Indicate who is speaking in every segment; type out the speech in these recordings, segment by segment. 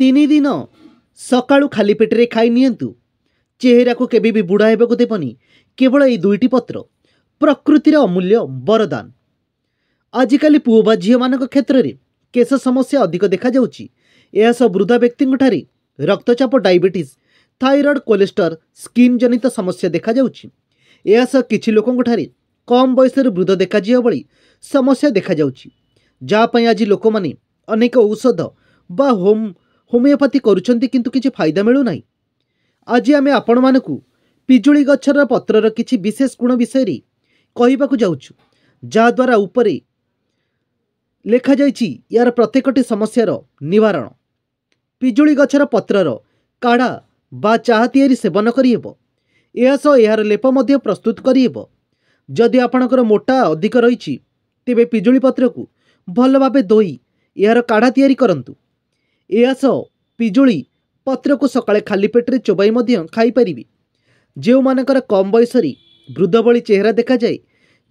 Speaker 1: तीन दिन सकाळु खाली पेटे खाई नियंतु। चेहरा को केबे भी बुढ़ा हेबाकु देबनी। केवल ये दुईटी पत्र प्रकृतिर अमूल्य वरदान। आजिकाली पुओ बा झील मान क्षेत्र में केश समस्या अधिक देखा जाउची। यह सब वृद्धा व्यक्ति ठारे रक्तचाप, डायबिटीज, थायराइड, कोलेस्ट्रॉल, स्किन जनित समस्या देखा जाउची। यह सब किछि लोकंक ठारे कम बयस वृद्ध देखा जिया भली समस्या देखा जाउची। जापई आज लोक माने अनेक औषध बा होमिओपैथी करुछंती किंतु किछि फायदा मिलु नाही। आज आमे आपण मानकु पिजुली गछर पत्रर किछि विशेष गुण विषय रे कहिबाकु जाउछु, जा द्वारा उपरे लेखा जाइछि यार प्रत्येकटी समस्यार निवारण। पिजुली गछर पत्रर काढ़ा बा चाहा तियारी सेवन करिहेबो। एहा सह यार लेप मध्य प्रस्तुत करिहेबो। जदि आपणकर मोटा अधिक रहिछि तेबे पिजुली पत्र को भल भाबे धोई यार काढ़ा तियारी करंतु। एहा सह पिजुली पत्र को सकाळे खाली पेटरे चोबाई मध्य खाई परिबे। जेउ मानकर कम बयस रे वृद्ध भली चेहरा देखा जाए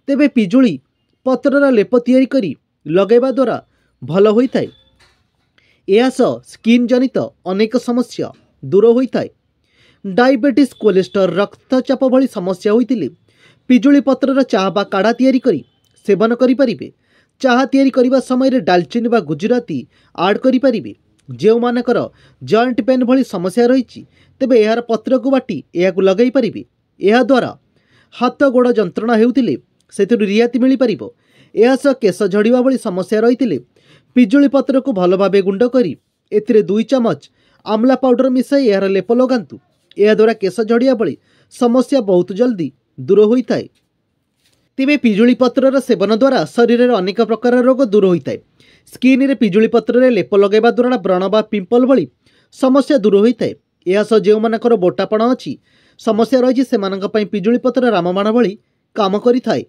Speaker 1: तेबे पिजुली पत्रर लेप तियारी करी लगेबा द्वारा भल होइथाय। एहा सह स्किन जनित अनेक समस्या दूर होइथाय। डायबिटीज, कोलेस्ट्रॉल, रक्तचाप भली समस्या होइतिले पिजुली पत्रर चाहा बा काढ़ा तियारी करी सेवन करि परिबे। चाहा तियारी करिबा समय रे दालचीनी बा गुजराती आड करि परिबे। जेउ मानकर जॉइंट पेन भली समस्या रहिछि तेबे एहार पत्र को बाटी एहाकु लगै परिबे। एहा द्वारा हाथ गोड़ जंत्रणा हेउतिले सेतिरु रियाती मिली परिबो। एहा सह केश झड़िबा भली समस्या रहितिले पिजुली पत्र को भल भाबे गुंड करी एथिरे 2 चमच आमला पाउडर मिसाई एहार लेप लगांतु। एहा द्वारा केश झड़िया भली समस्या बहुत जल्दी दूर होइथाय। तेबे पिजुली पत्रर सेवन द्वारा शरीर रे अनेक प्रकार रोग दूर होइथाय। स्किन रे पिजुली पत्र रे लेप लगेबा द्वारा व्रण बा पिंपल भली समस्या दूर होइथाय। एहा सह जेउ मानकर मोटापण अछि समस्या रहिछि सेमानक पई पिजुली पत्र रामबाण भली काम करिथाय।